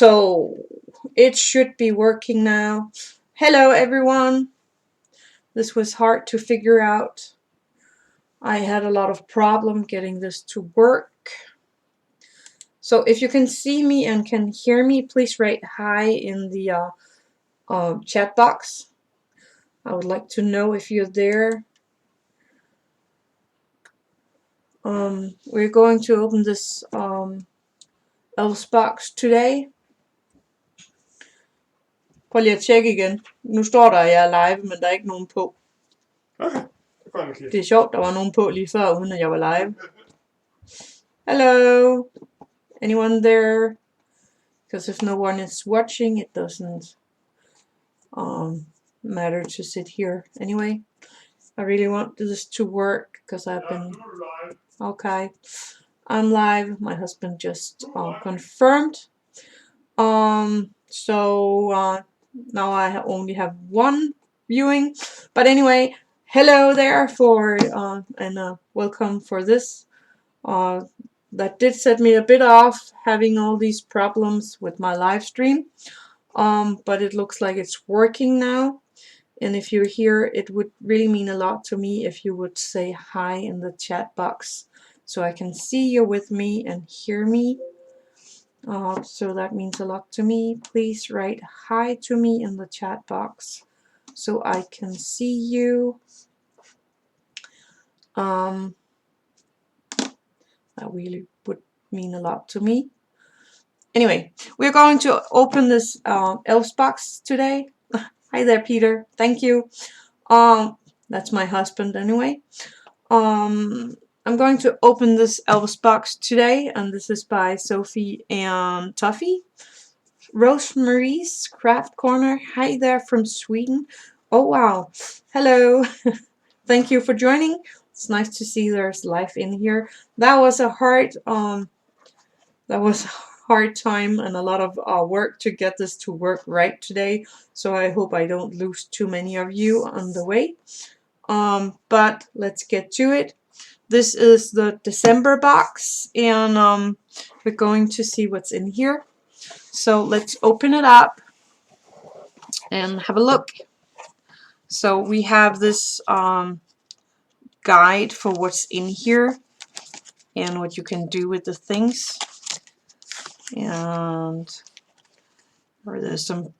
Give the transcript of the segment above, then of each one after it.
So it should be working now. Hello everyone. This was hard to figure out. I had a lot of problem getting this to work. So if you can see me and can hear me, please write hi in the chat box. I would like to know if you're there. We're going to open this elves box today. Prøv lige at tjekke igen. Nu står der, at jeg er live, men der er ikke nogen på. Okay. Det er sjovt, der var nogen på lige før, uden at jeg var live. Hello? Anyone there? Because if no one is watching, it doesn't matter to sit here. Anyway, I really want this to work because I've been... Okay. I'm live. My husband just confirmed. So now I only have one viewing. But anyway, hello there and welcome for this. That did set me a bit off, having all these problems with my live stream. But it looks like it's working now. And if you're here, it would really mean a lot to me if you would say hi in the chat box, so I can see you with me and hear me. So that means a lot to me. Please write hi to me in the chat box so I can see you. That really would mean a lot to me. Anyway, we're going to open this elves box today. Hi there, Peter. Thank you. That's my husband anyway. I'm going to open this elves box today, and this is by Sophie and Toffee. Rosemary's Craft Corner. Hi there from Sweden. Oh wow. Hello. Thank you for joining. It's nice to see there's life in here. That was a hard time and a lot of work to get this to work right today. So I hope I don't lose too many of you on the way. But let's get to it. This is the December box, and we're going to see what's in here. So let's open it up and have a look. So we have this guide for what's in here and what you can do with the things. And there's some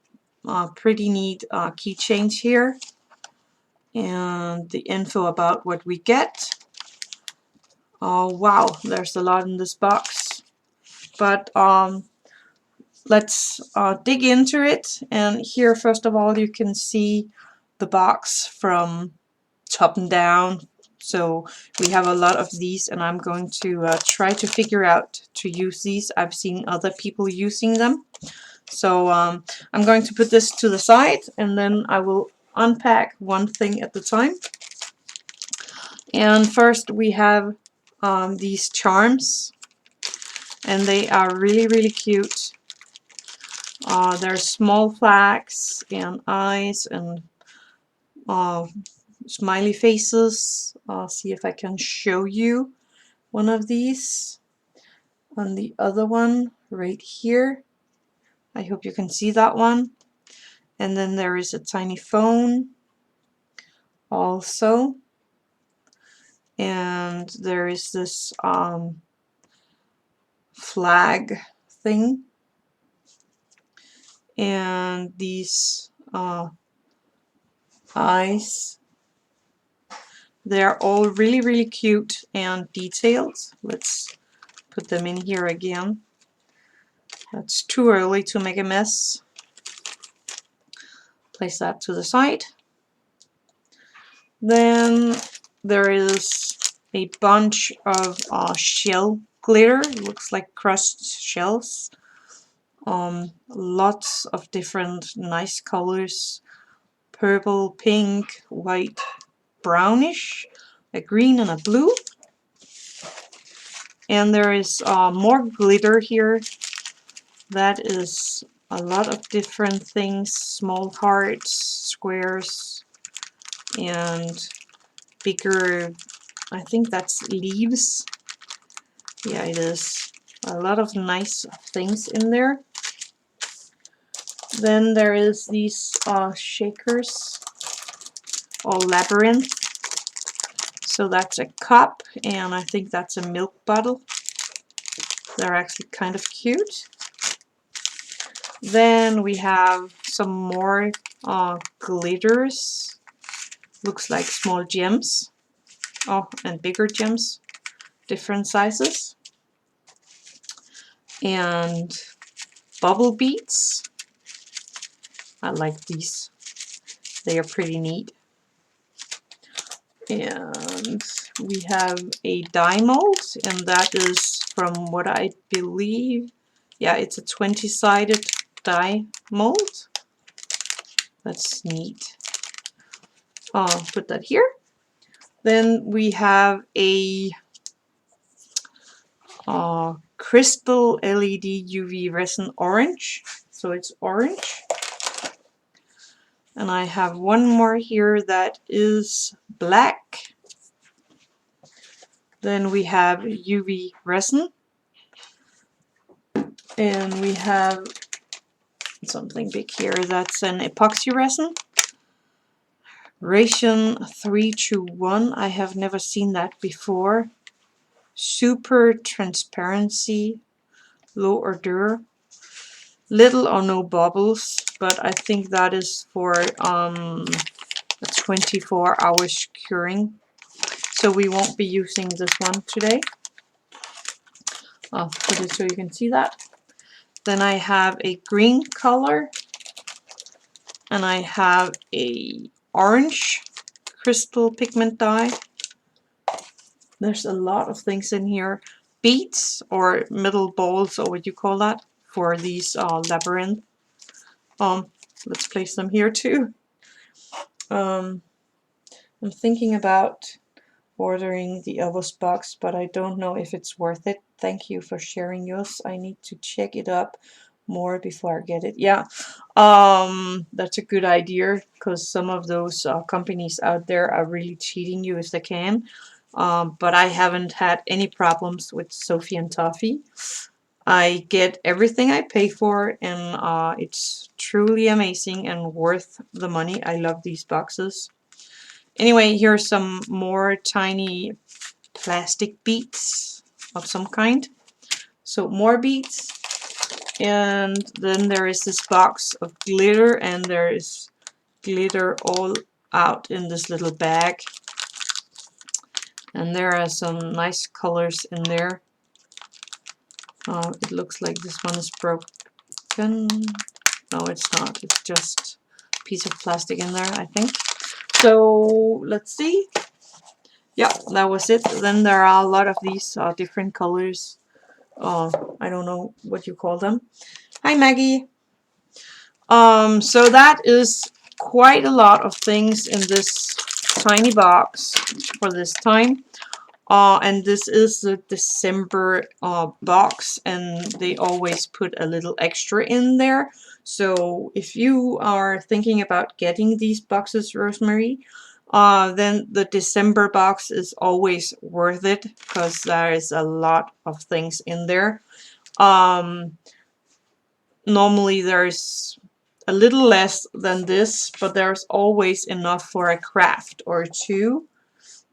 pretty neat keychains here. And the info about what we get. Oh wow, there's a lot in this box. But let's dig into it. And here, first of all, you can see the box from top and down. So we have a lot of these, and I'm going to try to figure out to use these. I've seen other people using them. So I'm going to put this to the side, and then I will unpack one thing at a time. And first we have these charms, and they are really cute. There's small flags and eyes and smiley faces. I'll see if I can show you one of these on the other one right here. I hope you can see that one. And then there is a tiny phone also. And there is this flag thing. And these eyes. They're all really cute and detailed. Let's put them in here again. That's too early to make a mess. Place that to the side. Then there is a bunch of shell glitter. It looks like crushed shells. Lots of different nice colors. Purple, pink, white, brownish, a green and a blue. And there is more glitter here. That is a lot of different things. Small hearts, squares, and bigger, I think that's leaves. Yeah, it is. A lot of nice things in there. Then there is these shakers, or labyrinth. So that's a cup, and I think that's a milk bottle. They're actually kind of cute. Then we have some more glitters. Looks like small gems. Oh, and bigger gems. Different sizes. And bubble beads. I like these. They are pretty neat. And we have a die mold, and that is from what I believe, yeah, it's a 20-sided die mold. That's neat. I'll put that here. Then we have a crystal LED UV resin orange. So it's orange. And I have one more here that is black. Then we have UV resin. And we have something big here. That's an epoxy resin. Ration 321. I have never seen that before. Super transparency. Low odor. Little or no bubbles. But I think that is for 24 hours curing. So we won't be using this one today. I'll put it so you can see that. Then I have a green color, and I have a orange crystal pigment dye. There's a lot of things in here. Beads or middle balls, or what you call that, for these labyrinth. Let's place them here too. I'm thinking about ordering the Elvis box, but I don't know if it's worth it. Thank you for sharing yours. I need to check it up more before I get it. Yeah, that's a good idea, because some of those companies out there are really cheating you if they can. But I haven't had any problems with Sophie and Toffee. I get everything I pay for, and it's truly amazing and worth the money. I love these boxes. Anyway, here's some more tiny plastic beads of some kind. So more beads. And then there is this box of glitter, and there is glitter all out in this little bag. And there are some nice colors in there. It looks like this one is broken. No, it's not. It's just a piece of plastic in there, I think. So let's see. Yeah, that was it. Then there are a lot of these different colors. I don't know what you call them. Hi, Maggie. So that is quite a lot of things in this tiny box for this time. And this is the December box, and they always put a little extra in there. So if you are thinking about getting these boxes, Rosemary, then the December box is always worth it, because there is a lot of things in there. Normally there's a little less than this, but there's always enough for a craft or two.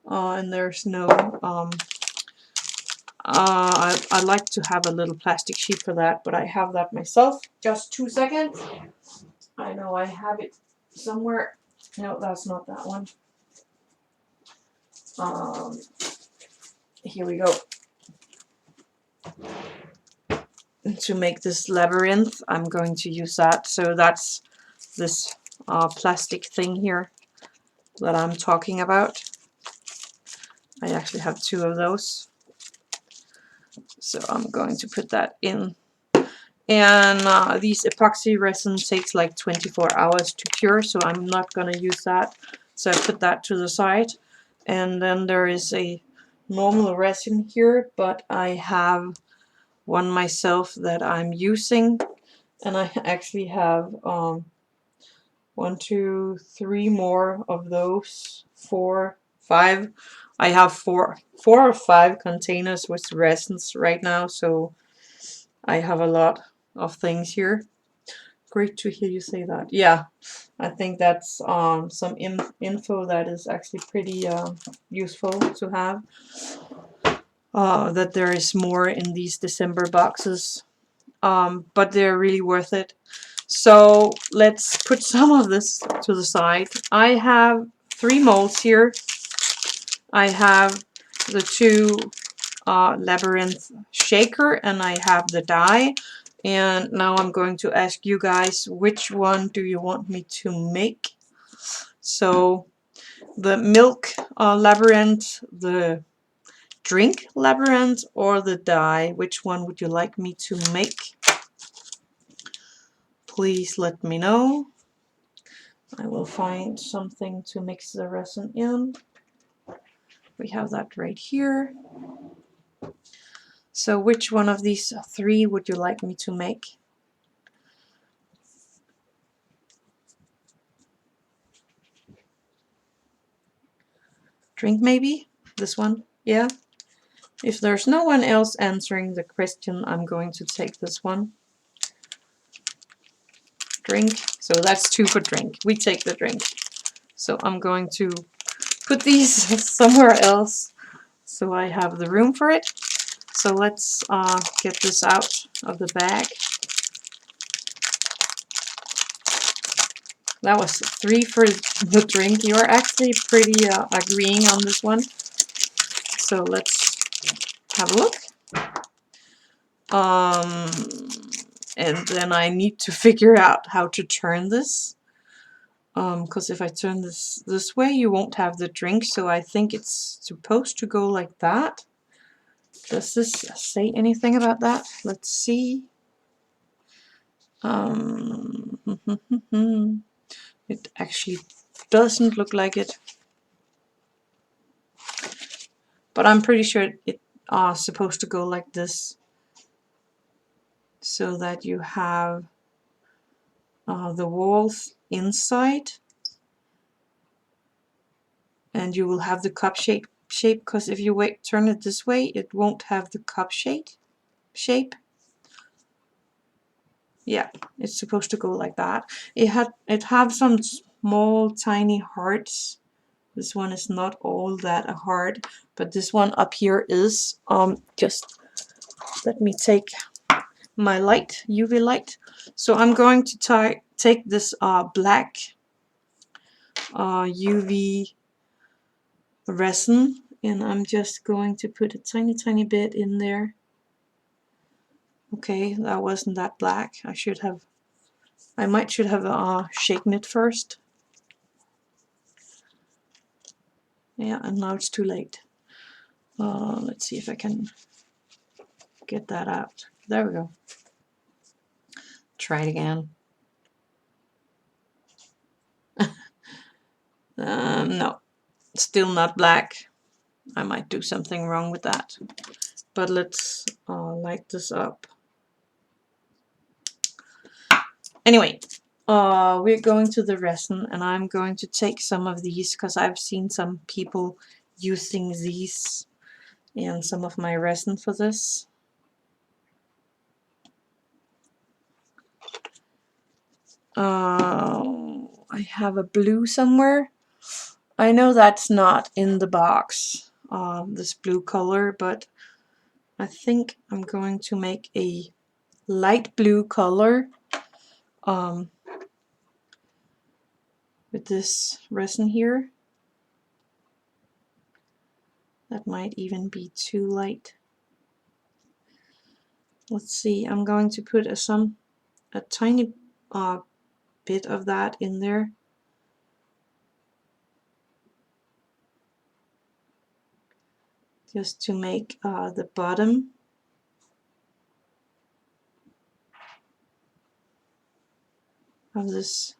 And there's no I like to have a little plastic sheet for that, but I have that myself. Just 2 seconds. I know I have it somewhere. No, that's not that one. Here we go. To make this labyrinth, I'm going to use that. So that's this plastic thing here that I'm talking about. I actually have 2 of those. So I'm going to put that in. And these epoxy resin takes like 24 hours to cure, so I'm not going to use that. So I put that to the side. And then there is a normal resin here, but I have one myself that I'm using. And I actually have 1, 2, 3 more of those. 4, 5. I have 4 or 5 containers with resins right now, so I have a lot of things here. Great to hear you say that. Yeah, I think that's some info that is actually pretty useful to have. That there is more in these December boxes, but they're really worth it. So let's put some of this to the side. I have 3 molds here. I have the 2 labyrinth shaker, and I have the die. And now I'm going to ask you guys, which one do you want me to make? So the milk labyrinth, the drink labyrinth, or the die, which one would you like me to make? Please let me know. I will find something to mix the resin in. We have that right here. So which one of these 3 would you like me to make? Drink maybe? This one? Yeah? If there's no one else answering the question, I'm going to take this one. Drink. So that's 2 for drink. We take the drink. So I'm going to put these somewhere else so I have the room for it. So let's get this out of the bag. That was 3 for the drink. You're actually pretty agreeing on this one. So let's have a look. And then I need to figure out how to turn this. Because if I turn this way, you won't have the drink. So I think it's supposed to go like that. Does this say anything about that? Let's see. It actually doesn't look like it. But I'm pretty sure it's supposed to go like this. So that you have the walls inside. And you will have the cup shape, because if you turn it this way, it won't have the cup shape. Yeah, it's supposed to go like that. It have some small tiny hearts. This one is not all that hard, but this one up here is. Just let me take my light, UV light. So I'm going to take this black UV resin, and I'm just going to put a tiny bit in there. Okay, that wasn't that black. I should have shaken it first. Yeah, and now it's too late. Let's see if I can get that out. There we go. Try it again. No, still not black. I might do something wrong with that. But let's light this up. Anyway, we're going to the resin, and I'm going to take some of these because I've seen some people using these and some of my resin for this. I have a blue somewhere. I know that's not in the box, this blue color, but I think I'm going to make a light blue color with this resin here. That might even be too light. Let's see, I'm going to put a tiny bit of that in there. Just to make the bottom of this.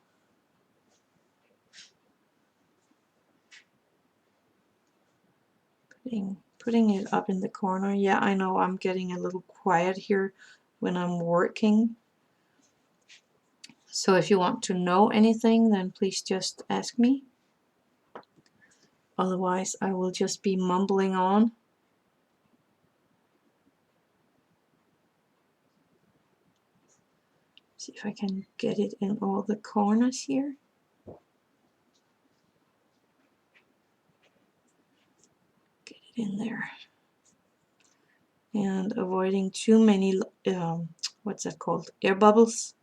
Putting it up in the corner. Yeah, I know I'm getting a little quiet here when I'm working. So if you want to know anything, then please just ask me. Otherwise, I will just be mumbling on. See if I can get it in all the corners here. Get it in there. And avoiding too many, what's that called? Air bubbles.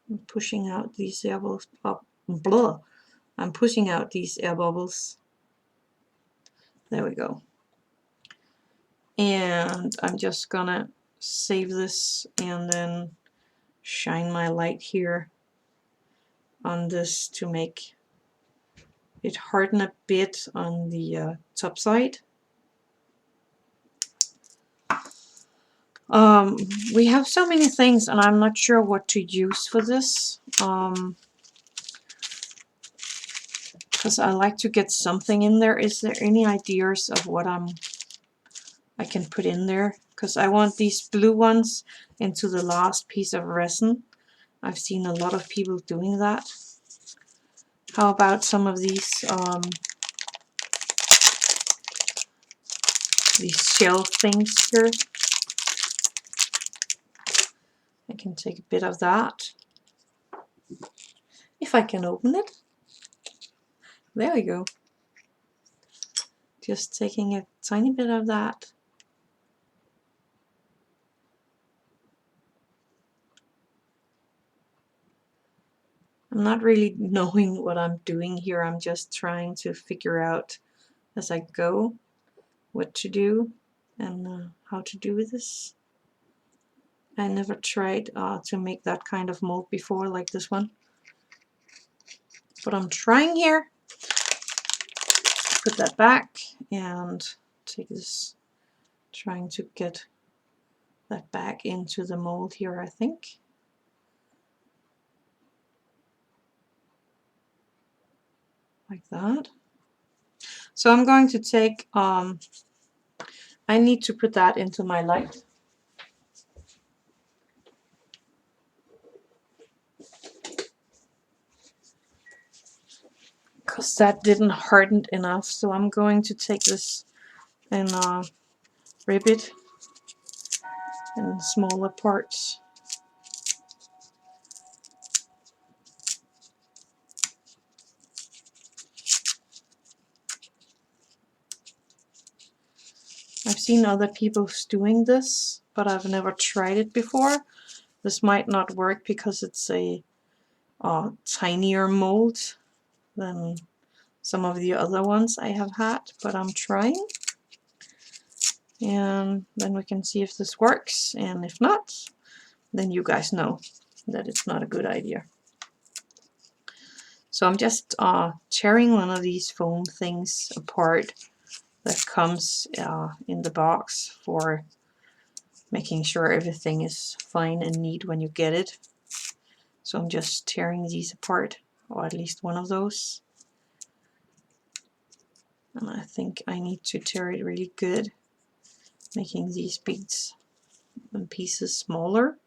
I'm pushing out these air bubbles up. Blah. I'm pushing out these air bubbles. There we go. And I'm just gonna save this and then shine my light here on this to make it harden a bit on the top side. We have so many things and I'm not sure what to use for this. Because I like to get something in there. Is there any ideas of what I can put in there? Because I want these blue ones into the last piece of resin. I've seen a lot of people doing that. How about some of these shell things here? I can take a bit of that. If I can open it. There we go. Just taking a tiny bit of that. I'm not really knowing what I'm doing here. I'm just trying to figure out as I go what to do and how to do this. I never tried to make that kind of mold before, like this one. But I'm trying here. Put that back and take this, trying to get that back into the mold here, I think. Like that. So I'm going to take, I need to put that into my light. Because that didn't harden enough, so I'm going to take this and rip it in smaller parts. I've seen other people doing this, but I've never tried it before. This might not work because it's a tinier mold than some of the other ones I have had, but I'm trying. And then we can see if this works, and if not, then you guys know that it's not a good idea. So I'm just tearing one of these foam things apart that comes in the box for making sure everything is fine and neat when you get it. So I'm just tearing these apart, or at least one of those. And I think I need to tear it really good, making these beads and pieces smaller.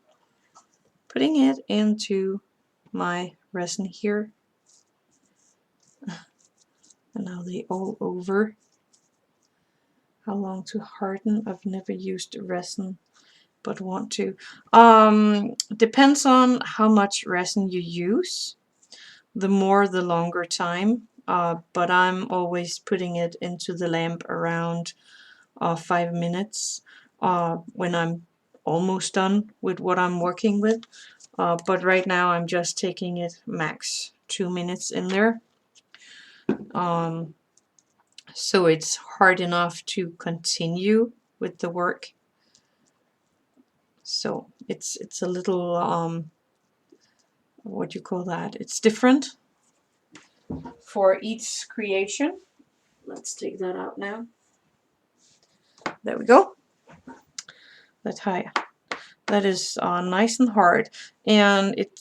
Putting it into my resin here. And now they all over. How long to harden? I've never used resin, but want to. Depends on how much resin you use. The more, the longer time. But I'm always putting it into the lamp around 5 minutes when I'm almost done with what I'm working with. But right now I'm just taking it max 2 minutes in there. So it's hard enough to continue with the work. So it's a little what do you call that? It's different for each creation. Let's take that out now. There we go. That's high. That is nice and hard, and it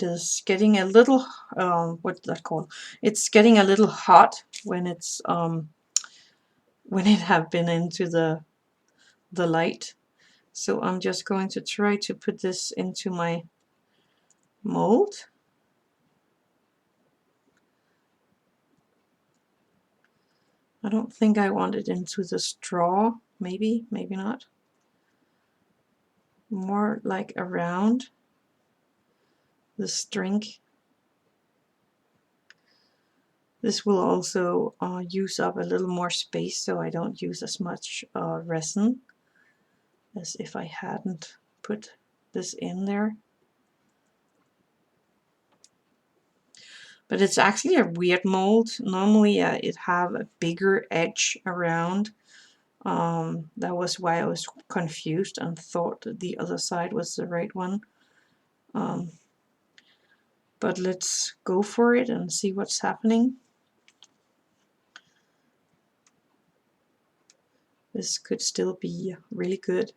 is getting a little what's that called? It's getting a little hot when it's when it have been into the light. So I'm just going to try to put this into my mold. I don't think I want it into the straw. Maybe, maybe not. More like around the string. This will also use up a little more space, so I don't use as much resin as if I hadn't put this in there. But it's actually a weird mold. Normally it have a bigger edge around. That was why I was confused and thought the other side was the right one. But let's go for it and see what's happening. This could still be really good.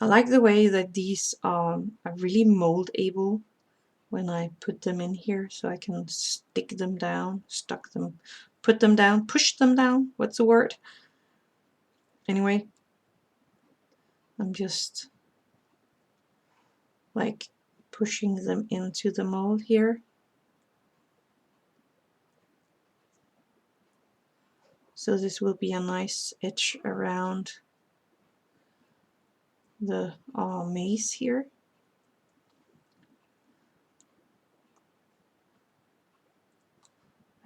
I like the way that these are really mold able when I put them in here, so I can stick them down, put them down, push them down. What's the word? Anyway, I'm just like pushing them into the mold here. So this will be a nice edge around the maze here.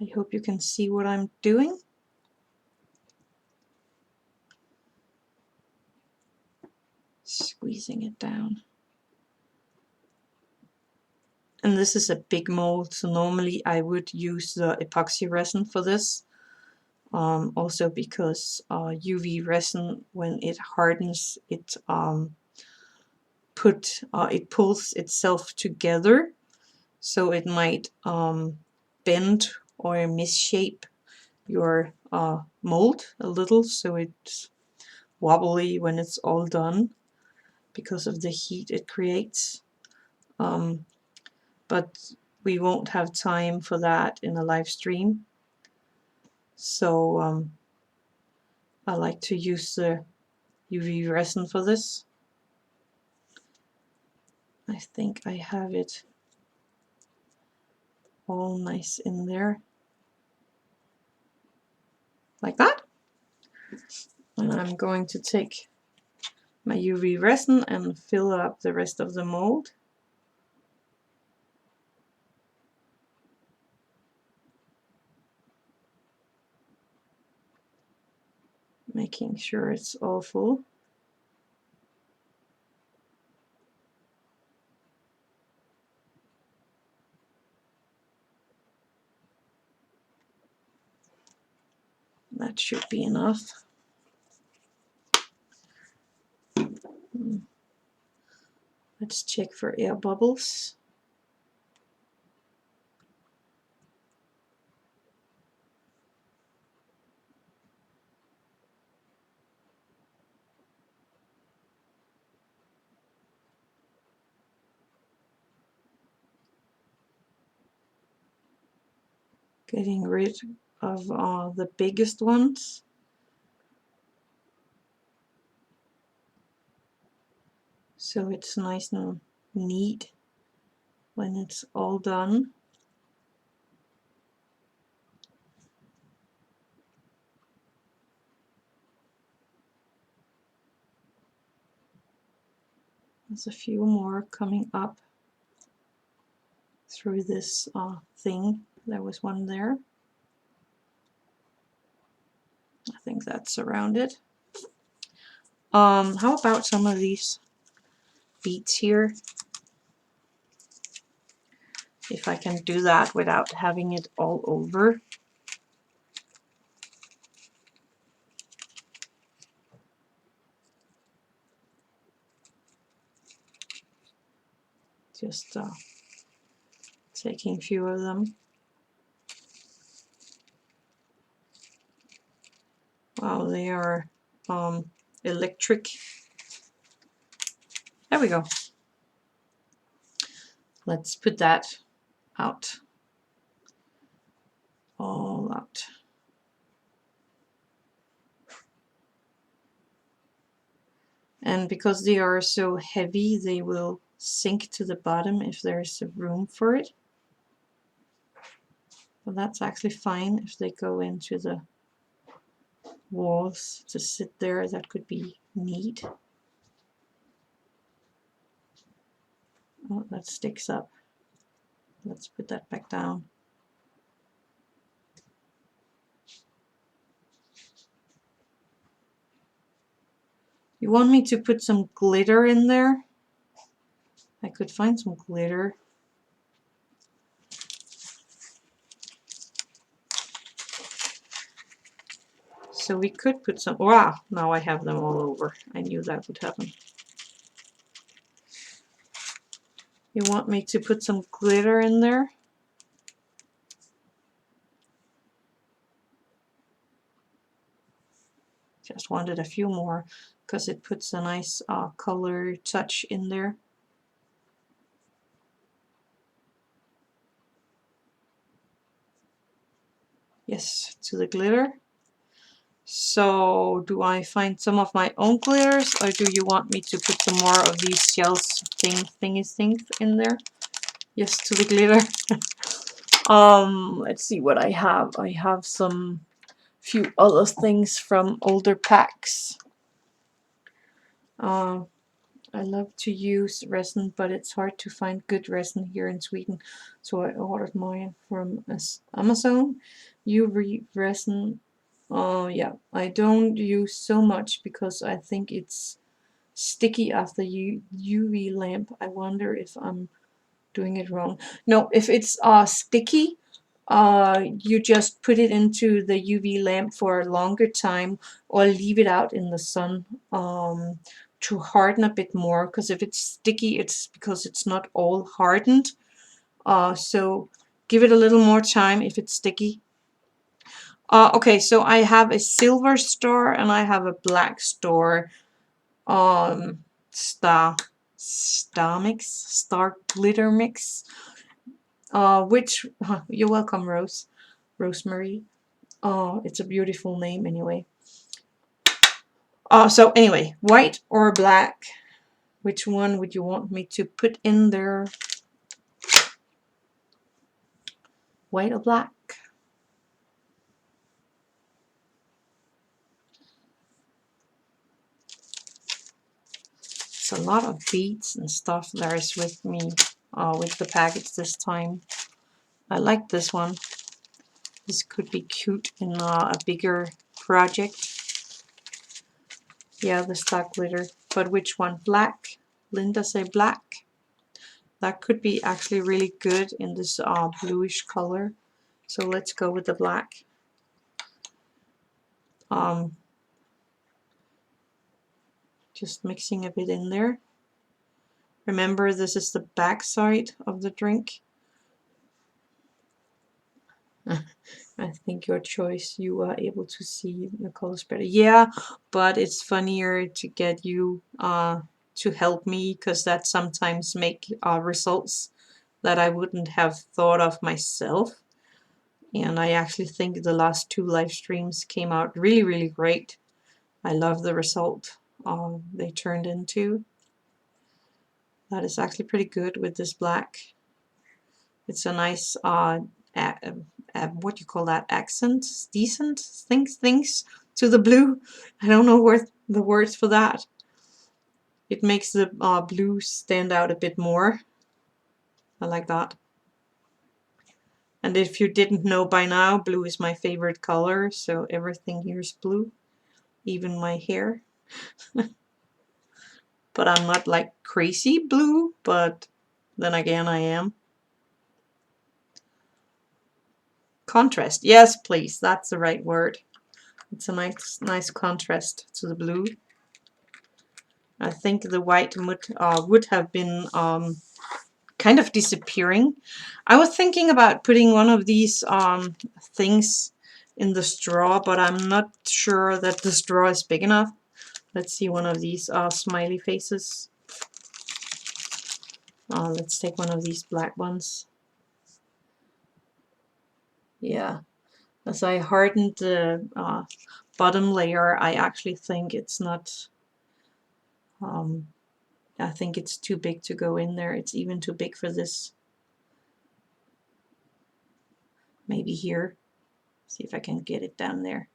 I hope you can see what I'm doing. Squeezing it down. And this is a big mold, so normally I would use the epoxy resin for this. Also because UV resin, when it hardens, it pulls itself together, so it might bend or misshape your mold a little, so it's wobbly when it's all done because of the heat it creates. But we won't have time for that in a live stream, so I like to use the UV resin for this. I think I have it all nice in there, like that. And I'm going to take my UV resin and fill up the rest of the mold. Making sure it's all full. That should be enough. Let's check for air bubbles. Getting rid of the biggest ones. So it's nice and neat when it's all done. There's a few more coming up through this thing. There was one there. I think that's around it. How about some of these beads here? If I can do that without having it all over. Just taking a few of them. Wow, they are electric. There we go. Let's put that out. All out. And because they are so heavy, they will sink to the bottom if there's room for it. But that's actually fine if they go into the walls to sit there. That could be neat. Oh, that sticks up. Let's put that back down. You want me to put some glitter in there? I could find some glitter. So we could put some, wow, now I have them all over. I knew that would happen. You want me to put some glitter in there? Just wanted a few more because it puts a nice color touch in there. Yes, to the glitter. So do I find some of my own glitters, or do you want me to put some more of these shells things in there? Yes, to the glitter. Let's see what I have. I have some few other things from older packs. I love to use resin, but it's hard to find good resin here in Sweden, so I ordered mine from Amazon. UV resin. Yeah, I don't use so much because I think it's sticky after UV lamp. I wonder if I'm doing it wrong. No, if it's sticky, you just put it into the UV lamp for a longer time or leave it out in the sun to harden a bit more, because if it's sticky, it's because it's not all hardened. So give it a little more time if it's sticky. Okay, so I have a silver star and I have a black star star glitter mix. Which you're welcome, Rosemary. It's a beautiful name anyway. So anyway, white or black? Which one would you want me to put in there? White or black? It's a lot of beads and stuff that is with me with the package this time. I like this one. This could be cute in a bigger project. Yeah, the stock glitter. But which one? Black? Linda say black. That could be actually really good in this bluish color. So let's go with the black. Just mixing a bit in there. Remember, this is the back side of the drink. I think your choice, you are able to see the colors better. Yeah, but it's funnier to get you to help me, because that sometimes make results that I wouldn't have thought of myself. And I actually think the last 2 live streams came out really, really great. I love the result they turned into. That is actually pretty good with this black. It's a nice what do you call that, accent, decent things to the blue. I don't know what the words for that. It makes the blue stand out a bit more. I like that. And if you didn't know by now, blue is my favorite color, so everything here is blue, even my hair. But I'm not like crazy blue, but then again I am. Contrast, yes please, that's the right word. It's a nice contrast to the blue. I think the white would have been kind of disappearing. I was thinking about putting one of these things in the straw, but I'm not sure that the straw is big enough. Let's see one of these smiley faces. Let's take one of these black ones. Yeah, as I hardened the bottom layer, I actually think it's not I think it's too big to go in there. It's even too big for this. maybe here. See if I can get it down there.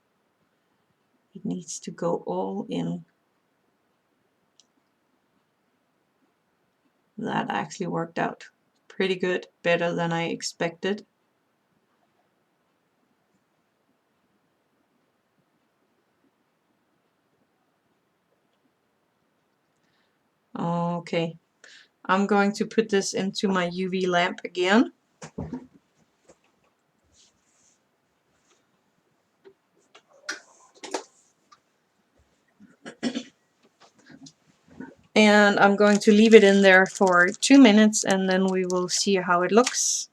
It needs to go all in. That actually worked out pretty good, better than I expected. Okay, I'm going to put this into my UV lamp again. And I'm going to leave it in there for 2 minutes and then we will see how it looks.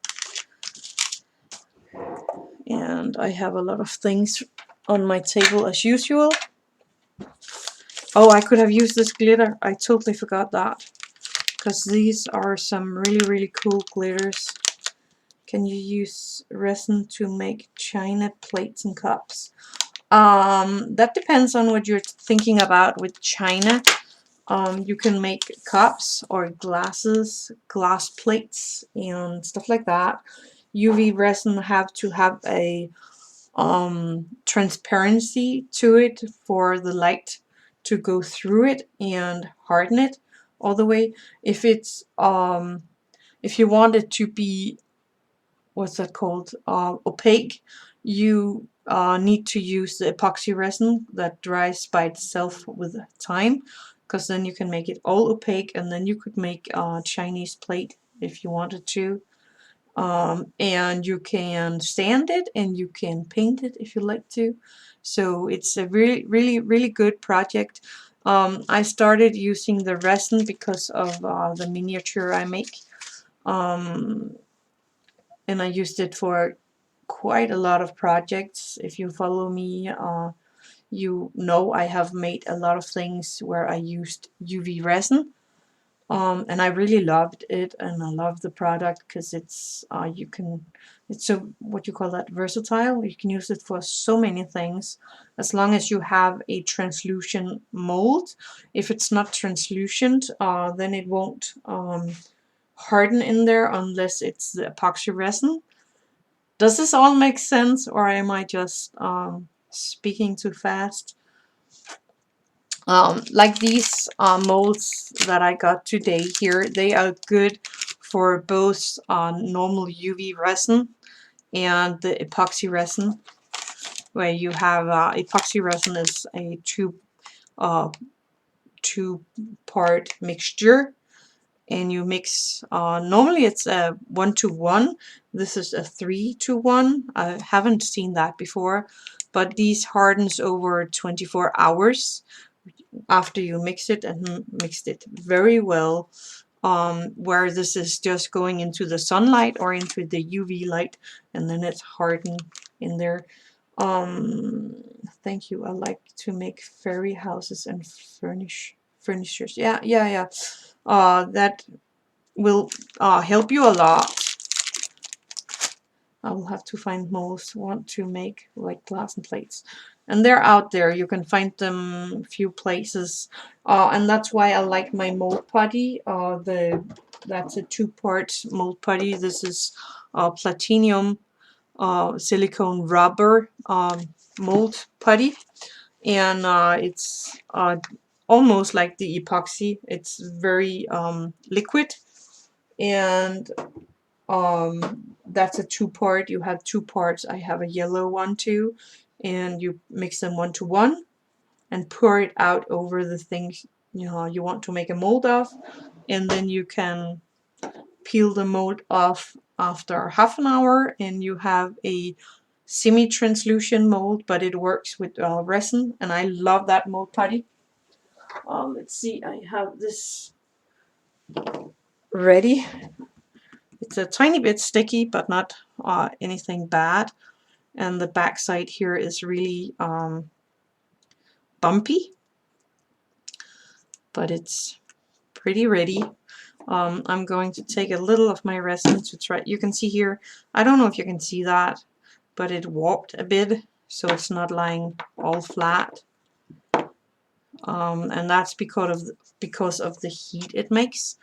And I have a lot of things on my table as usual. Oh, I could have used this glitter. I totally forgot that. Because these are some really cool glitters. Can you use resin to make china plates and cups? That depends on what you're thinking about with china. You can make cups or glasses, glass plates, and stuff like that. UV resin have to have a transparency to it for the light to go through it and harden it all the way. If it's if you want it to be, what's that called, opaque, you need to use the epoxy resin that dries by itself with time, because then you can make it all opaque and then you could make a Chinese plate if you wanted to. And you can sand it and you can paint it if you like to. So it's a really good project. I started using the resin because of the miniature I make. And I used it for quite a lot of projects. If you follow me, you know I have made a lot of things where I used UV resin. And I really loved it, and I love the product because it's it's so, what you call that, versatile. You can use it for so many things as long as you have a translucent mold. If it's not translucent, then it won't harden in there unless it's the epoxy resin. Does this all make sense, or am I just speaking too fast? Like these molds that I got today here, they are good for both normal UV resin and the epoxy resin, where you have epoxy resin is a two-part mixture, and you mix, normally it's a 1-to-1. This is a 3-to-1. I haven't seen that before, but these hardens over 24 hours after you mix it, and mixed it very well. Where this is just going into the sunlight or into the UV light, and then it's hardened in there. Thank you. I like to make fairy houses and furnitures. Yeah. That will help you a lot. I will have to find molds want to make like glass and plates, and they're out there. You can find them a few places, and that's why I like my mold putty. That's a 2-part mold putty. This is platinum silicone rubber mold putty, and it's almost like the epoxy. It's very liquid, and that's a 2-part. You have 2 parts. I have a yellow one too, and you mix them 1-to-1 and pour it out over the things you want to make a mold of, and then you can peel the mold off after half an hour, and you have a semi-translucent mold, but it works with resin, and I love that mold putty. Let's see, I have this ready. It's a tiny bit sticky, but not anything bad. And the back side here is really bumpy, but it's pretty ready. I'm going to take a little of my resin to try. You can see here, I don't know if you can see that, but it warped a bit, so it's not lying all flat. And that's because of the heat it makes.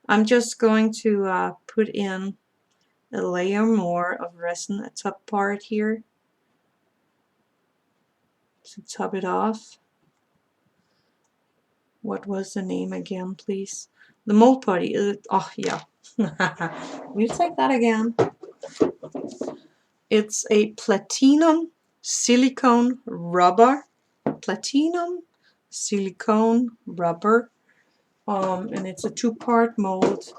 I'm just going to put in a layer more of resin, a top part here to top it off. What was the name again, please? The mold putty. Oh, yeah. You take that again. It's a platinum silicone rubber. Platinum silicone rubber. And it's a 2-part mold.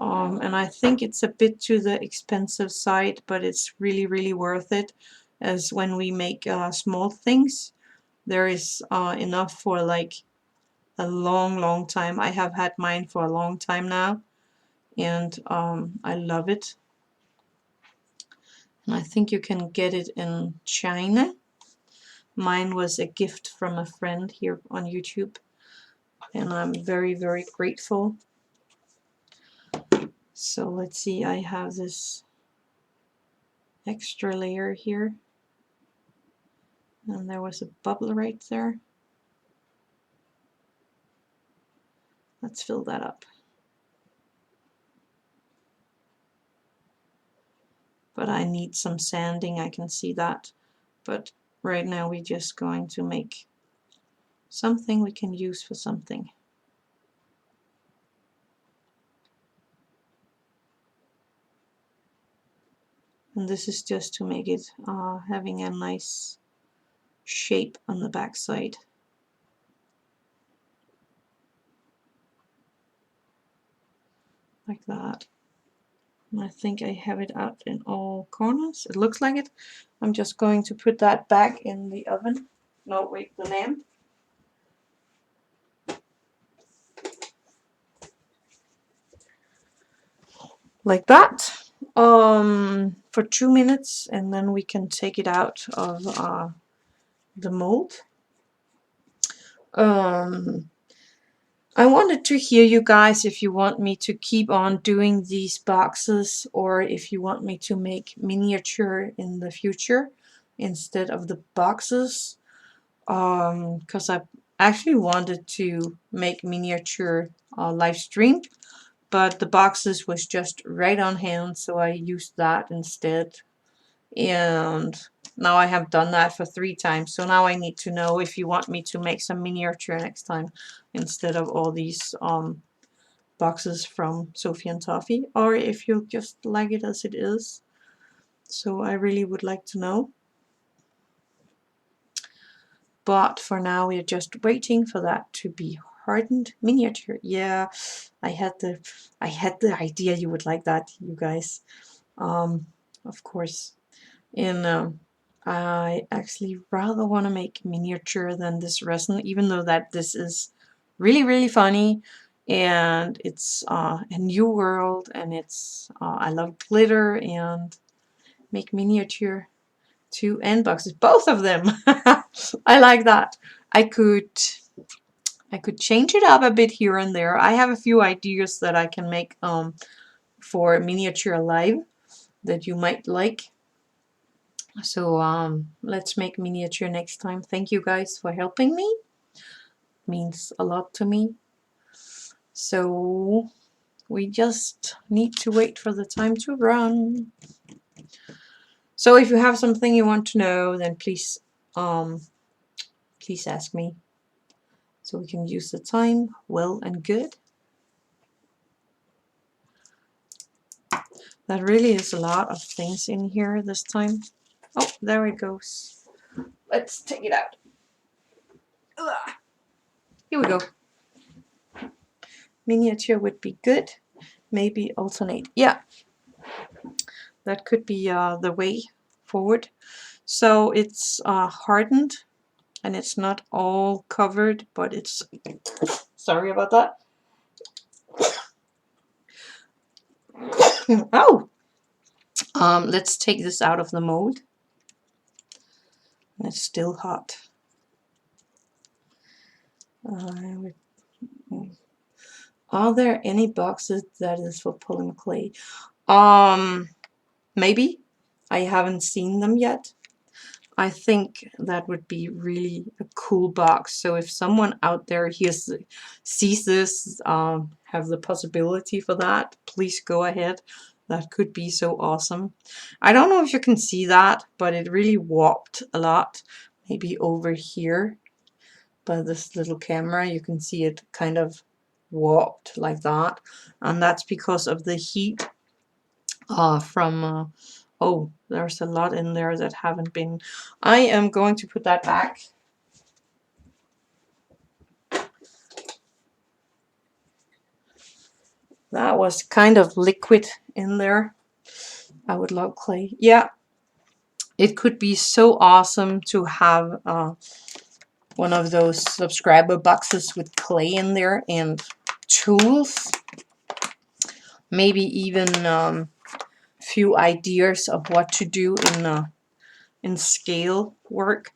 And I think it's a bit to the expensive side, but it's really, really worth it. As when we make small things, there is enough for like a long, long time. I have had mine for a long time now, and I love it. And I think you can get it in China. Mine was a gift from a friend here on YouTube, and I'm very, very grateful. So let's see, I have this extra layer here, and there was a bubble right there. Let's fill that up. But I need some sanding, I can see that. But right now we're just going to make something we can use for something. And this is just to make it having a nice shape on the back side. Like that. And I think I have it out in all corners. It looks like it. I'm just going to put that back in the oven. No, wait, the lamp. Like that. For 2 minutes, and then we can take it out of the mold. I wanted to hear you guys if you want me to keep on doing these boxes, or if you want me to make miniature in the future instead of the boxes, because I actually wanted to make miniature live stream, but the boxes was just right on hand, so I used that instead. And now I have done that for 3 times, so now I need to know if you want me to make some miniature next time instead of all these boxes from Sophie and Toffee, or if you just like it as it is. So I really would like to know. But for now we're just waiting for that to be hardened. Miniature, yeah, I had the idea you would like that, you guys. Of course. And I actually rather want to make miniature than this resin, even though that this is really, really funny, and it's a new world, and it's I love glitter, and make miniature 2 end boxes, both of them. I like that. I could change it up a bit here and there. I have a few ideas that I can make for miniature live that you might like. So let's make miniature next time. Thank you guys for helping me. Means a lot to me. So we just need to wait for the time to run. So if you have something you want to know, then please ask me, so we can use the time well and good. That really is a lot of things in here this time. Oh, there it goes. Let's take it out. Ugh. Here we go. Miniature would be good. Maybe alternate. Yeah, that could be the way forward. So it's hardened, and it's not all covered, but it's, sorry about that. Oh, let's take this out of the mold. And it's still hot. Are there any boxes that is for polymer clay? Maybe. I haven't seen them yet. I think that would be really a cool box. So if someone out there sees this, have the possibility for that, please go ahead That could be so awesome. I don't know if you can see that, but it really warped a lot. Maybe over here by this little camera, you can see it kind of warped like that. And that's because of the heat from, oh, there's a lot in there that haven't been. I am going to put that back. That was kind of liquid in there. I would love clay. Yeah, it could be so awesome to have one of those subscriber boxes with clay in there and tools. Maybe even few ideas of what to do in scale work.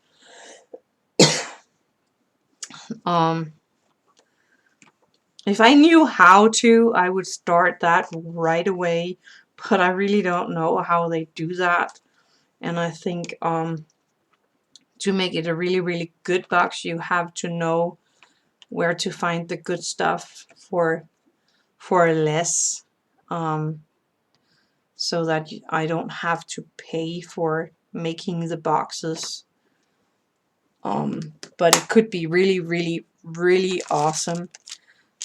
If I knew how to, I would start that right away, but I really don't know how they do that. And I think to make it a really good box, you have to know where to find the good stuff for less, so that I don't have to pay for making the boxes. But it could be really awesome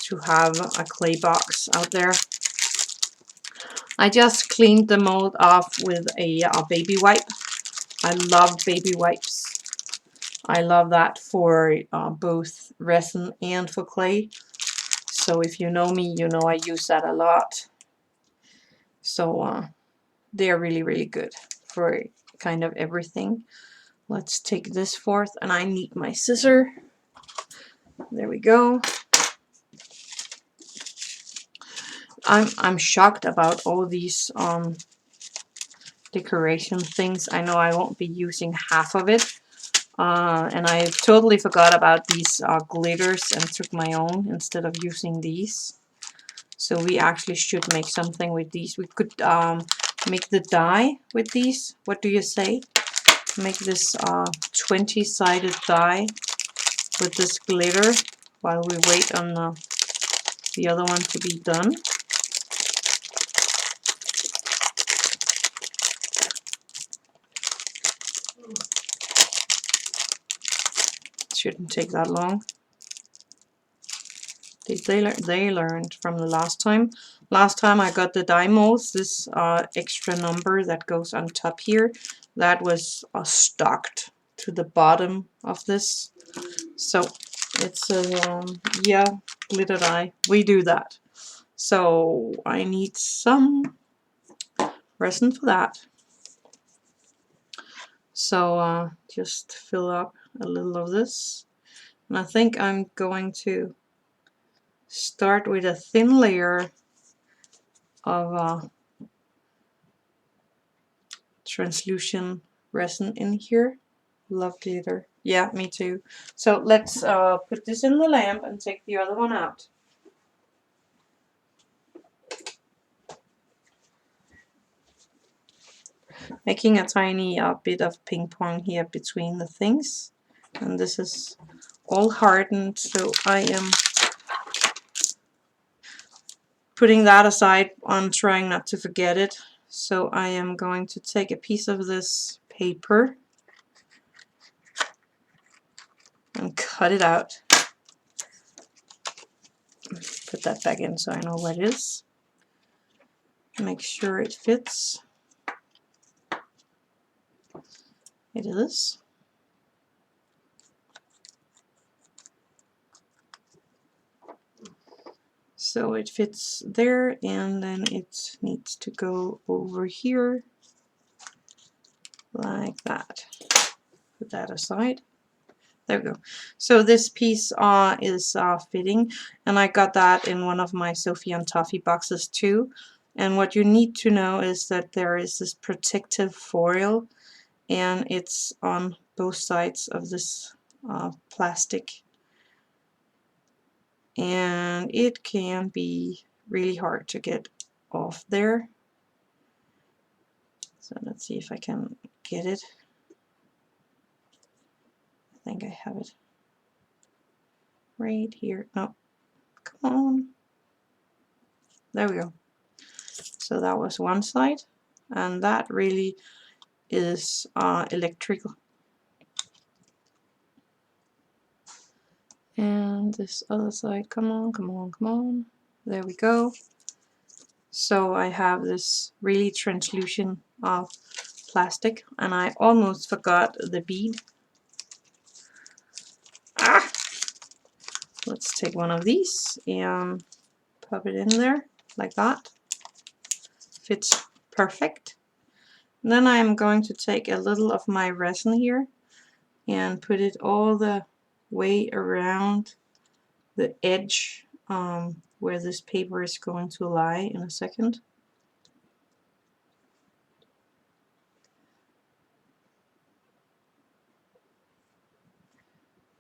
to have a clay box out there. I just cleaned the mold off with a baby wipe. I love baby wipes. I love that for both resin and for clay. So if you know me, you know I use that a lot. So they're really good for kind of everything. Let's take this forth, and I need my scissor. There we go. I'm shocked about all these decoration things. I know I won't be using half of it. And I totally forgot about these glitters and took my own instead of using these. So we actually should make something with these. We could make the die with these. What do you say? Make this 20-sided die with this glitter while we wait on the other one to be done. Shouldn't take that long. They learned from the last time. Last time I got the die molds, this extra number that goes on top here, that was stuck to the bottom of this. So it's a yeah, glitter die. We do that. So I need some resin for that. So just fill up a little of this, and I think I'm going to start with a thin layer of translucent resin in here. Love glitter. Yeah, me too. So let's put this in the lamp and take the other one out. Making a tiny bit of ping pong here between the things. And this is all hardened, so I am putting that aside on trying not to forget it. So I am going to take a piece of this paper and cut it out. Put that back in so I know what it is. Make sure it fits. It is. So it fits there, and then it needs to go over here like that. Put that aside. There we go. So this piece is fitting, and I got that in one of my Sophie and Toffee boxes too. And what you need to know is that there is this protective foil, and it's on both sides of this plastic. And it can be really hard to get off there. So let's see if I can get it. I think I have it right here. No, come on. There we go. So that was one side, and that really is electrical. And this other side, come on, come on, come on. There we go. So I have this really translucent plastic, and I almost forgot the bead. Ah! Let's take one of these and pop it in there like that. Fits perfect. And then I'm going to take a little of my resin here and put it all the way around the edge where this paper is going to lie in a second.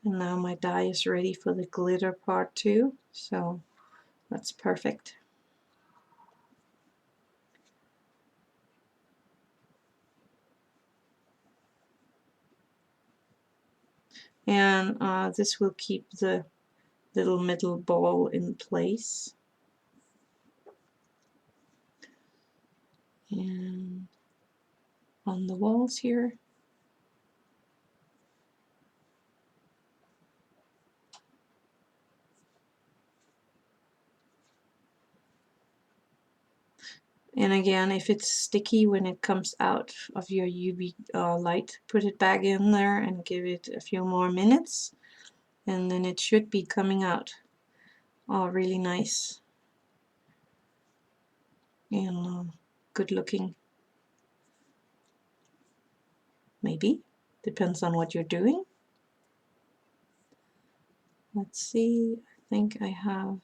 And now my die is ready for the glitter part too, so that's perfect. And this will keep the little metal ball in place. And on the walls here. And again, if it's sticky when it comes out of your UV light, put it back in there and give it a few more minutes, and then it should be coming out really nice and good looking. Maybe, depends on what you're doing. Let's see, I think I have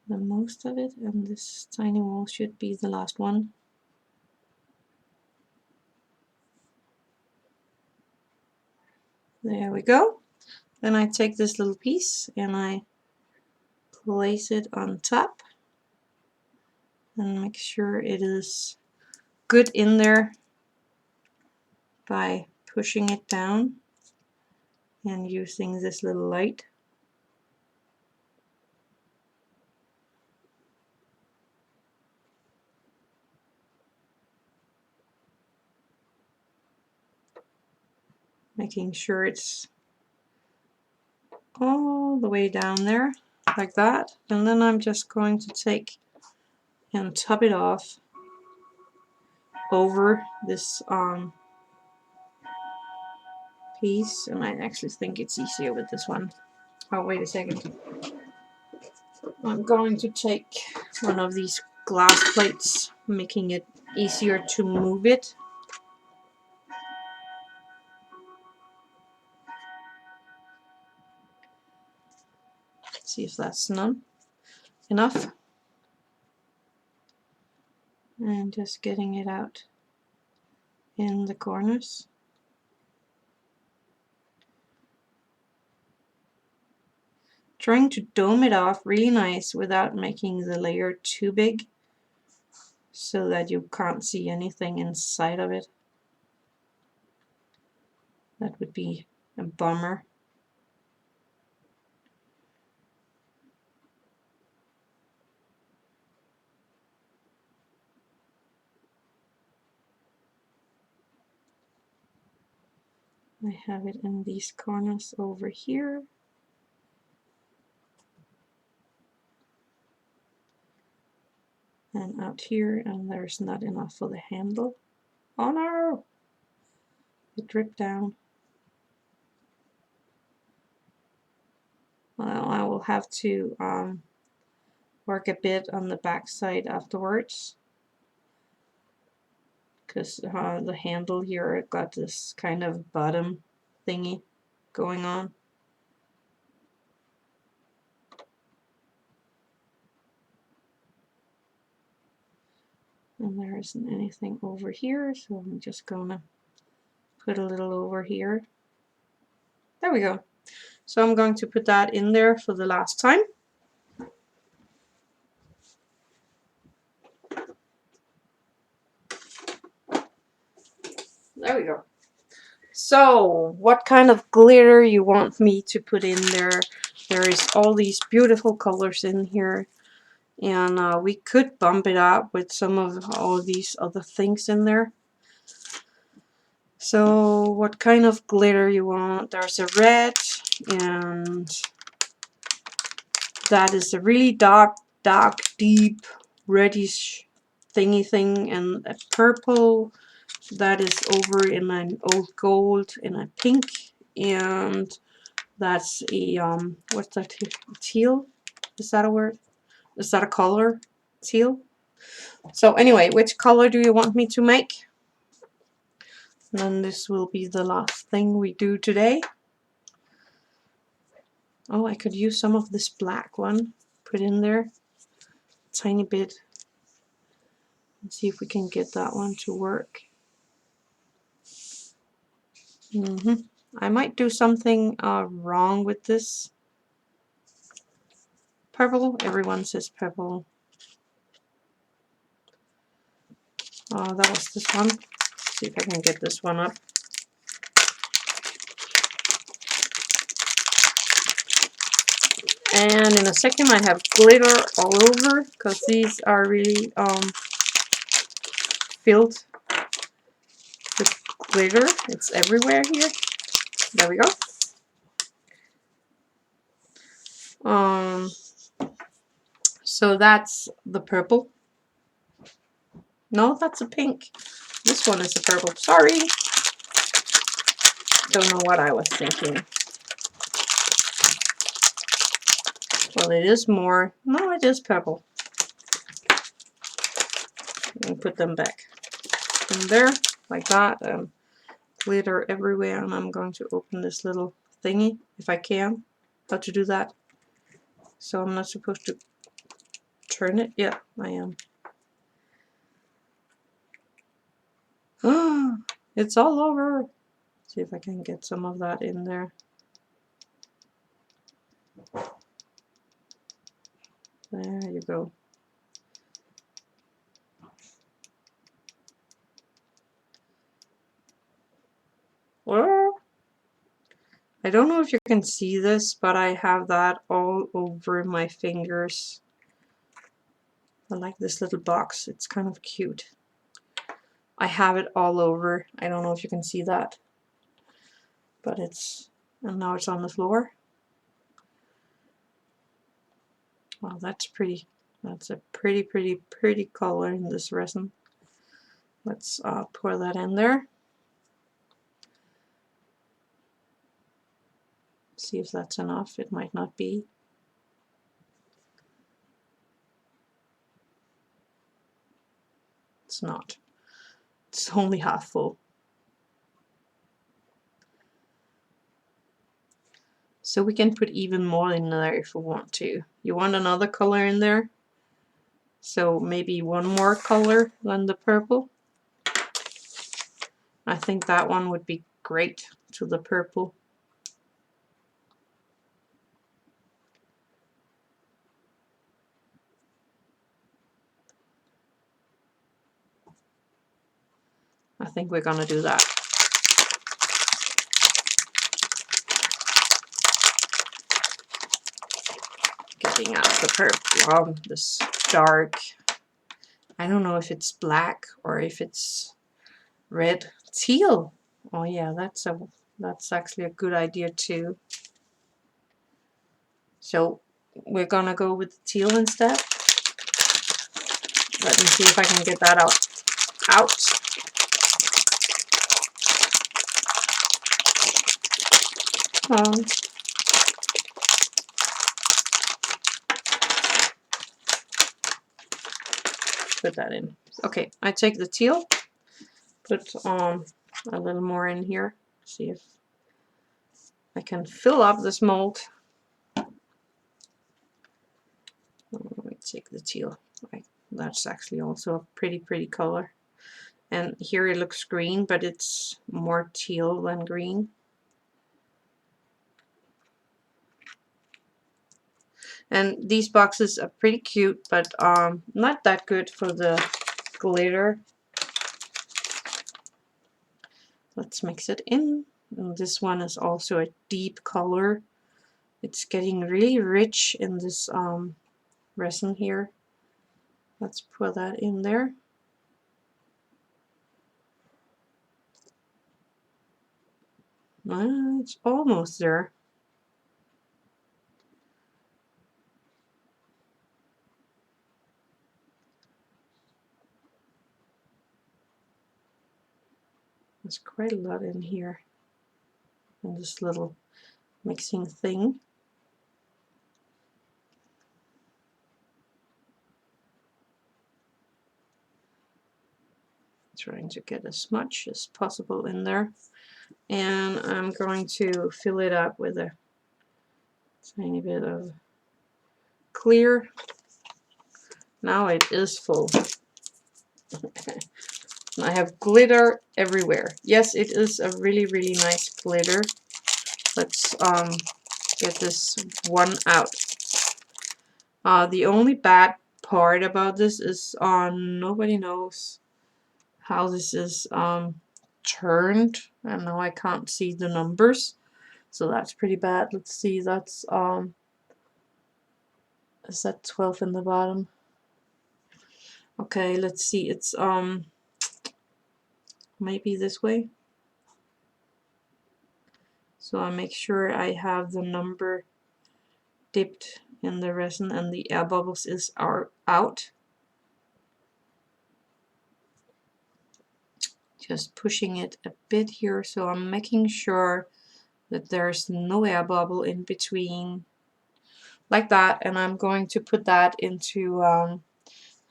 the most of it, and this tiny wall should be the last one. There we go. Then I take this little piece and I place it on top and make sure it is good in there by pushing it down and using this little light. Making sure it's all the way down there like that, and then I'm just going to take and top it off over this piece, and I actually think it's easier with this one. Oh, wait a second. I'm going to take one of these glass plates, making it easier to move it. See if that's enough. And just getting it out in the corners. Trying to dome it off really nice without making the layer too big so that you can't see anything inside of it. That would be a bummer. I have it in these corners over here. And out here, and there's not enough for the handle. Oh no! It dripped down. Well, I will have to work a bit on the back side afterwards, because the handle here got this kind of bottom thingy going on. And there isn't anything over here, so I'm just gonna put a little over here. There we go. So I'm going to put that in there for the last time. There we go. So what kind of glitter you want me to put in there? There is all these beautiful colors in here, And we could bump it up with some of all these other things in there. So what kind of glitter you want? There's a red, and that is a really dark, deep, reddish thingy thing, and a purple that is over in an old gold in a pink, and that's a what's that? Teal? Is that a word? Is that a color? Teal? So anyway, which color do you want me to make? And then this will be the last thing we do today. Oh, I could use some of this black one. Put in there. Tiny bit. Let's see if we can get that one to work. I might do something wrong with this. Purple. Everyone says purple. That was this one. Let's see if I can get this one up. And in a second I have glitter all over, because these are really filled with glitter. It's everywhere here. There we go. So that's the purple. No, that's a pink. This one is a purple. Sorry. Don't know what I was thinking. Well, it is more. No, it is purple. And put them back in there like that. Glitter everywhere, and I'm going to open this little thingy if I can. How to do that? So I'm not supposed to turn it. Yeah, I am. It's all over. See if I can get some of that in there. There you go. Oh, I don't know if you can see this, but I have that all over my fingers. I like this little box. It's kind of cute. I have it all over. I don't know if you can see that, but it's, and now it's on the floor. Wow, that's pretty. That's a pretty color in this resin. Let's pour that in there. See if that's enough. It might not be. It's not. It's only half full. So we can put even more in there if we want to. You want another color in there? So maybe one more color than the purple. I think that one would be great to the purple. I think we're gonna do that. Getting out the purple, this dark. I don't know if it's black or if it's red. Teal. Oh yeah, that's actually a good idea too. So we're gonna go with the teal instead. Let me see if I can get that out. Put that in. Okay, I take the teal, put a little more in here, see if I can fill up this mold. Let me take the teal. That's actually also a pretty color. And here it looks green, but it's more teal than green. And these boxes are pretty cute, but not that good for the glitter. Let's mix it in. And this one is also a deep color. It's getting really rich in this resin here. Let's put that in there. It's almost there. There's quite a lot in here, in this little mixing thing. Trying to get as much as possible in there. And I'm going to fill it up with a tiny bit of clear. Now it is full. I have glitter everywhere. Yes, it is a really, really nice glitter. Let's get this one out. The only bad part about this is nobody knows how this is turned, and now I can't see the numbers, so that's pretty bad. Let's see, that's is that 12 in the bottom? Okay, let's see, it's maybe this way. So I make sure I have the number dipped in the resin and the air bubbles are out. Just pushing it a bit here, so I'm making sure that there's no air bubble in between, like that. And I'm going to put that into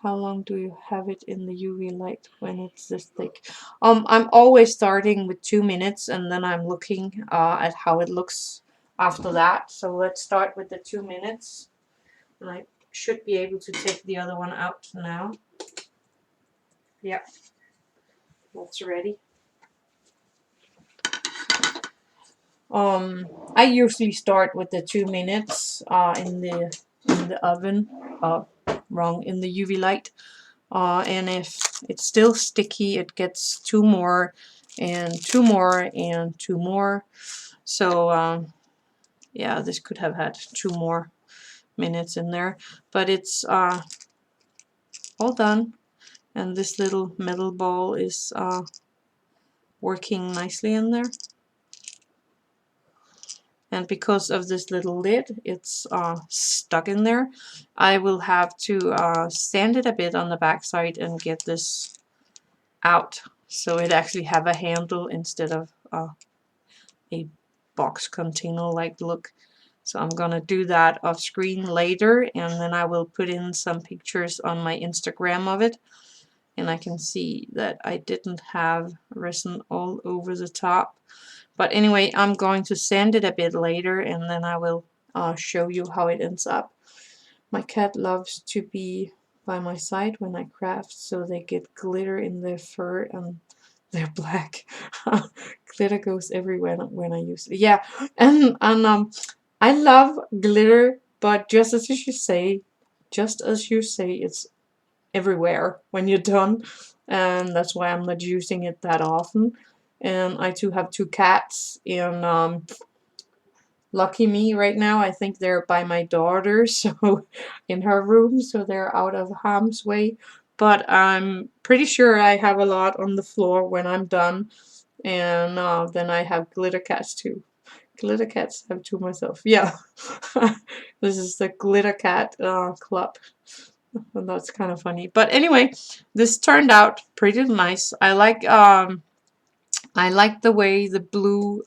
how long do you have it in the UV light when it's this thick? I'm always starting with 2 minutes, and then I'm looking at how it looks after that. So let's start with the 2 minutes, and I should be able to take the other one out now. Yeah, that's ready. I usually start with the 2 minutes in the oven. Wrong, in the UV light. And if it's still sticky, it gets 2 more and 2 more and 2 more. So yeah, this could have had 2 more minutes in there, but it's all done. And this little metal ball is working nicely in there. And because of this little lid, it's stuck in there. I will have to sand it a bit on the back side and get this out, so it actually have a handle instead of a box container like look. So I'm gonna do that off screen later, and then I will put in some pictures on my Instagram of it, and I can see that I didn't have resin all over the top. But anyway, I'm going to sand it a bit later, and then I will show you how it ends up. My cat loves to be by my side when I craft, so they get glitter in their fur and they're black. Glitter goes everywhere when I use it. Yeah, and I love glitter, but just as you say, it's everywhere when you're done, and that's why I'm not using it that often. And I too have 2 cats, and lucky me right now, I think they're by my daughter, so in her room, so they're out of harm's way. But I'm pretty sure I have a lot on the floor when I'm done, and then I have glitter cats too. Glitter cats have 2 myself. Yeah, this is the glitter cat club. And that's kind of funny. But anyway, this turned out pretty nice. I like the way the blue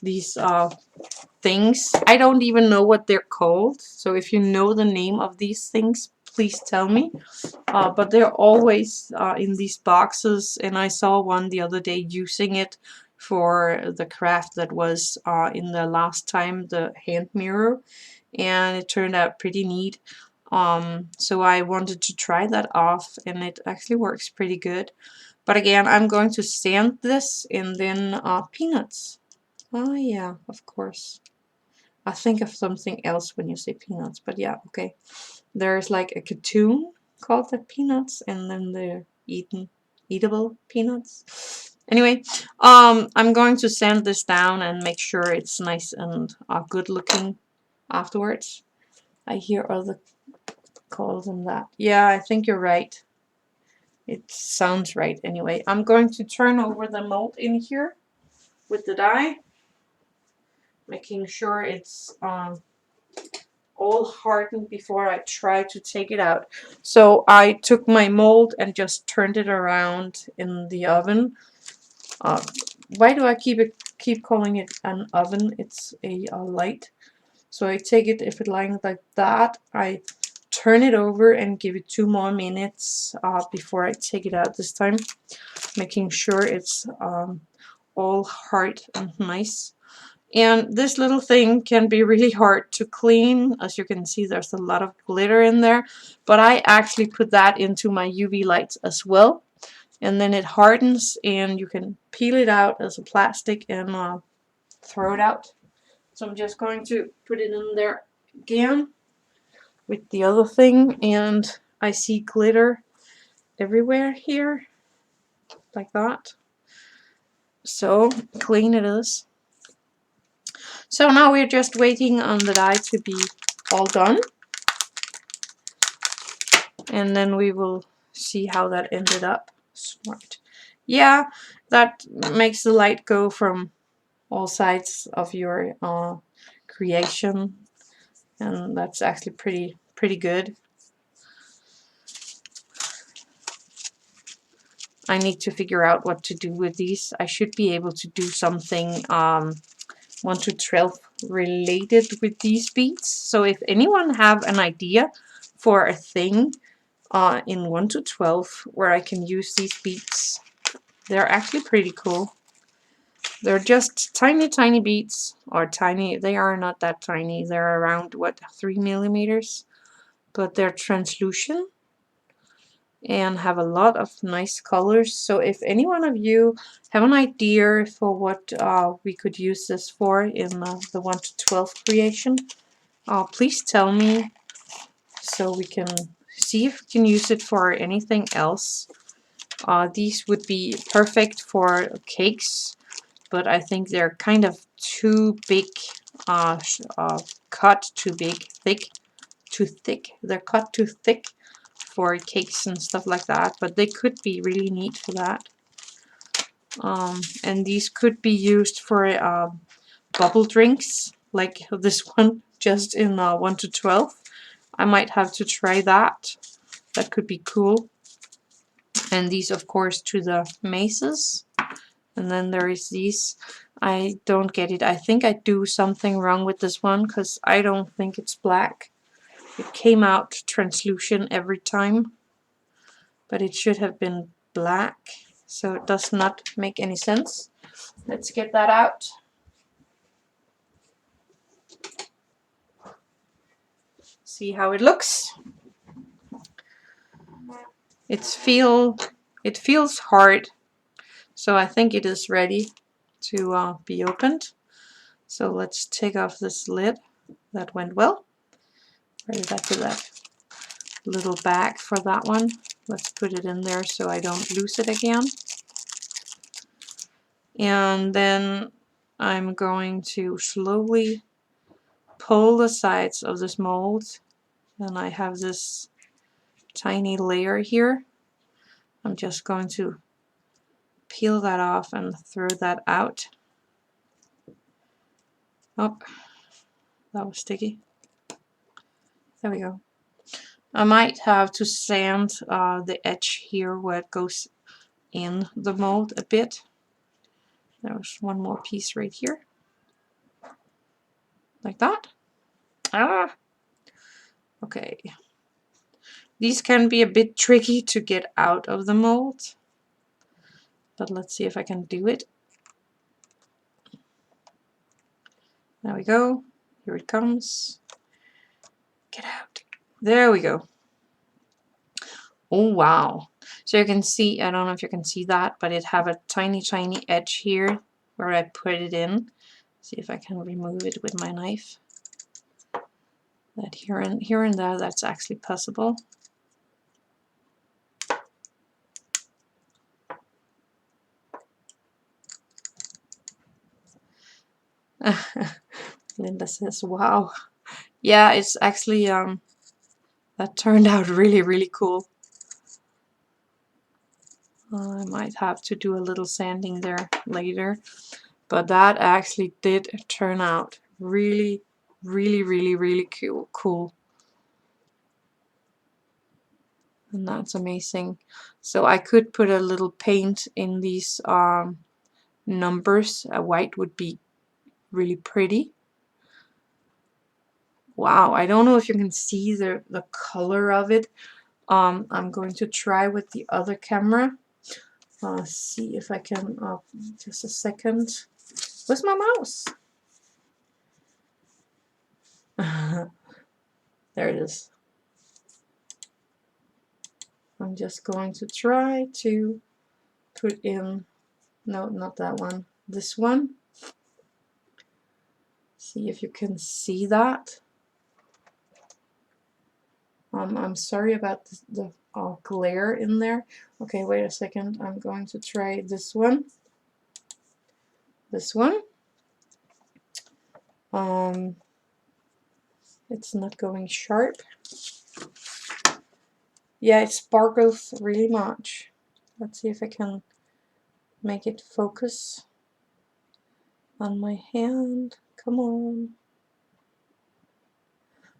these things. I don't even know what they're called. So if you know the name of these things, please tell me. But they're always in these boxes, and I saw one the other day using it for the craft that was in the last time, the hand mirror, and it turned out pretty neat. So I wanted to try that off, and it actually works pretty good. But again, I'm going to sand this, and then peanuts. Oh yeah, of course. I think of something else when you say peanuts, but yeah, okay. There's like a cartoon called the Peanuts, and then they're eatable peanuts. Anyway, I'm going to sand this down and make sure it's nice and good looking afterwards. I hear other call them that. Yeah, I think you're right. It sounds right anyway. I'm going to turn over the mold in here with the dye, making sure it's all hardened before I try to take it out. So I took my mold and just turned it around in the oven. Why do I keep calling it an oven? It's a light. So I take it, if it lying like that, I turn it over and give it 2 more minutes before I take it out this time, making sure it's all hard and nice. And this little thing can be really hard to clean. As you can see, there's a lot of glitter in there, but I actually put that into my UV lights as well, and then it hardens and you can peel it out as a plastic and throw it out. So I'm just going to put it in there again with the other thing, and I see glitter everywhere here, like that. So clean it is. So now we're just waiting on the dye to be all done, and then we will see how that ended up. Smart. Yeah, that makes the light go from all sides of your creation, and that's actually pretty good. I need to figure out what to do with these. I should be able to do something 1 to 12 related with these beads. So if anyone have an idea for a thing in 1 to 12 where I can use these beads, they're actually pretty cool. They're just tiny beads, or tiny, they are not that tiny. They're around, what, 3 millimeters, but they're translucent and have a lot of nice colors. So if any one of you have an idea for what we could use this for in the 1 to 12 creation, please tell me so we can see if we can use it for anything else. These would be perfect for cakes, but I think they're kind of too big, cut too big, too thick. They're cut too thick for cakes and stuff like that, but they could be really neat for that. And these could be used for bubble drinks, like this one, just in 1 to 12. I might have to try that. That could be cool. And these, of course, to the mazes. And then there is these. I don't get it. I think I do something wrong with this one, because I don't think it's black. It came out translucent every time, but it should have been black, so it does not make any sense. Let's get that out. See how it looks. It feels hard, so I think it is ready to be opened. So let's take off this lid. That went well. Where did I put that little bag for that one? Let's put it in there so I don't lose it again. And then I'm going to slowly pull the sides of this mold, and I have this tiny layer here. I'm just going to peel that off and throw that out. Oh, that was sticky. There we go. I might have to sand the edge here where it goes in the mold a bit. There's one more piece right here. Like that. Ah! Okay. These can be a bit tricky to get out of the mold, but let's see if I can do it. There we go. Here it comes. Get out. There we go. Oh, wow. So you can see, I don't know if you can see that, but it have a tiny edge here where I put it in. See if I can remove it with my knife. That here and there, that's actually possible. Linda says, wow. Yeah, it's actually That turned out really, really cool. I might have to do a little sanding there later. But that actually did turn out really, really, really, really cool. And that's amazing. So I could put a little paint in these numbers. A white would be really pretty. Wow, I don't know if you can see the color of it. I'm going to try with the other camera. See if I can, just a second. Where's my mouse? There it is. I'm just going to try to put in, no, not that one, this one. See if you can see that. I'm sorry about the glare in there. Okay, wait a second. I'm going to try this one. This one. It's not going sharp. Yeah, it sparkles really much. Let's see if I can make it focus on my hand. Come on.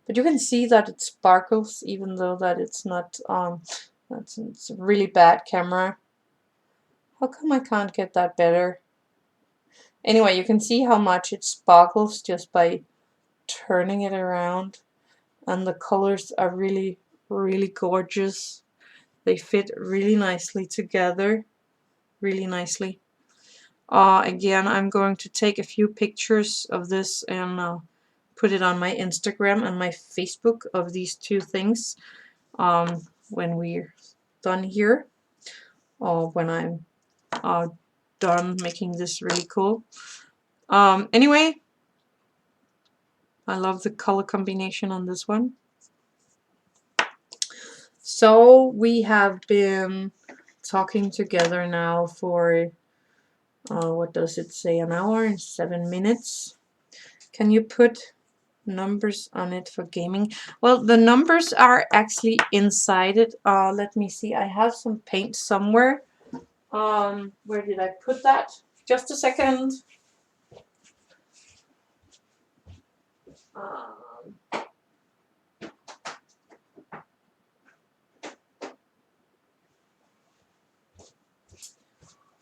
But you can see that it sparkles even though that it's not, it's a really bad camera. How come I can't get that better? Anyway, you can see how much it sparkles just by turning it around. And the colors are really, really gorgeous. They fit really nicely together. Really nicely. Again, I'm going to take a few pictures of this and put it on my Instagram and my Facebook of these two things when we're done here, or when I'm done making this really cool. Anyway, I love the color combination on this one. So we have been talking together now for what does it say, an hour and 7 minutes. Can you put numbers on it for gaming? Well, the numbers are actually inside it. Let me see, I have some paint somewhere. Where did I put that? Just a second.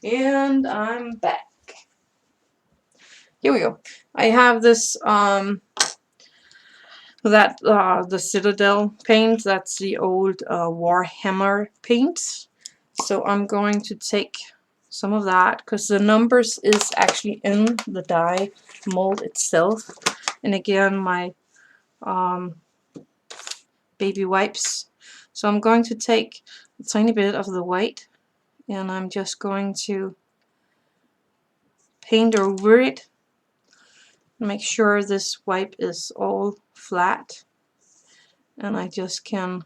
And I'm back. Here we go. I have this the Citadel paint. That's the old Warhammer paint. So I'm going to take some of that because the numbers is actually in the die mold itself. And again, my baby wipes. So I'm going to take a tiny bit of the white and I'm just going to paint over it. Make sure this wipe is all flat. And I just can,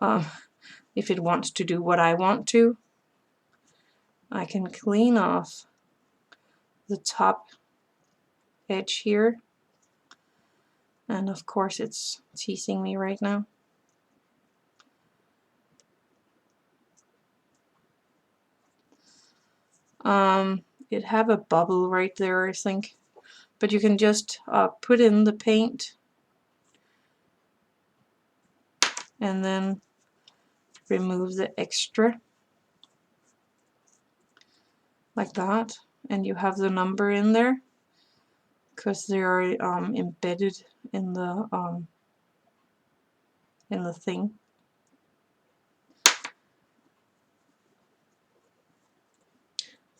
if it wants to do what I want to, I can clean off the top edge here. And of course it's teasing me right now. It have a bubble right there, I think. But you can just put in the paint and then remove the extra like that, and you have the number in there because they are embedded in the thing.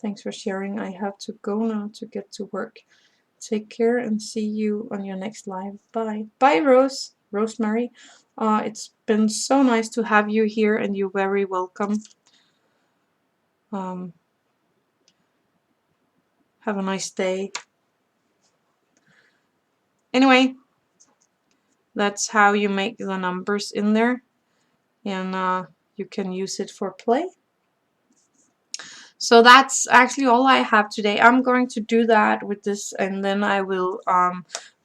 Thanks for sharing. I have to go now to get to work. Take care and see you on your next live. Bye. Bye, Rosemary. It's been so nice to have you here, and you're very welcome. Have a nice day. Anyway, that's how you make the numbers in there, and you can use it for play. So that's actually all I have today. I'm going to do that with this, and then I will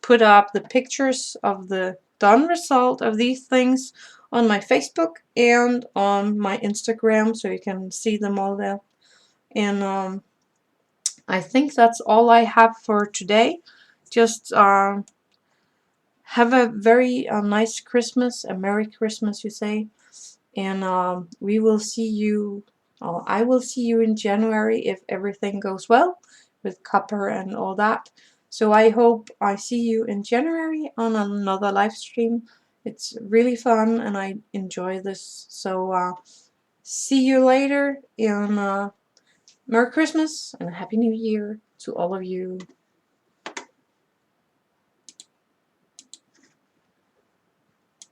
put up the pictures of the done result of these things on my Facebook and on my Instagram, so you can see them all there. And I think that's all I have for today. Just have a very nice Christmas, a Merry Christmas, you say. And we will see you, I will see you in January if everything goes well with Copper and all that. So I hope I see you in January on another live stream. It's really fun and I enjoy this. So see you later, and Merry Christmas and Happy New Year to all of you.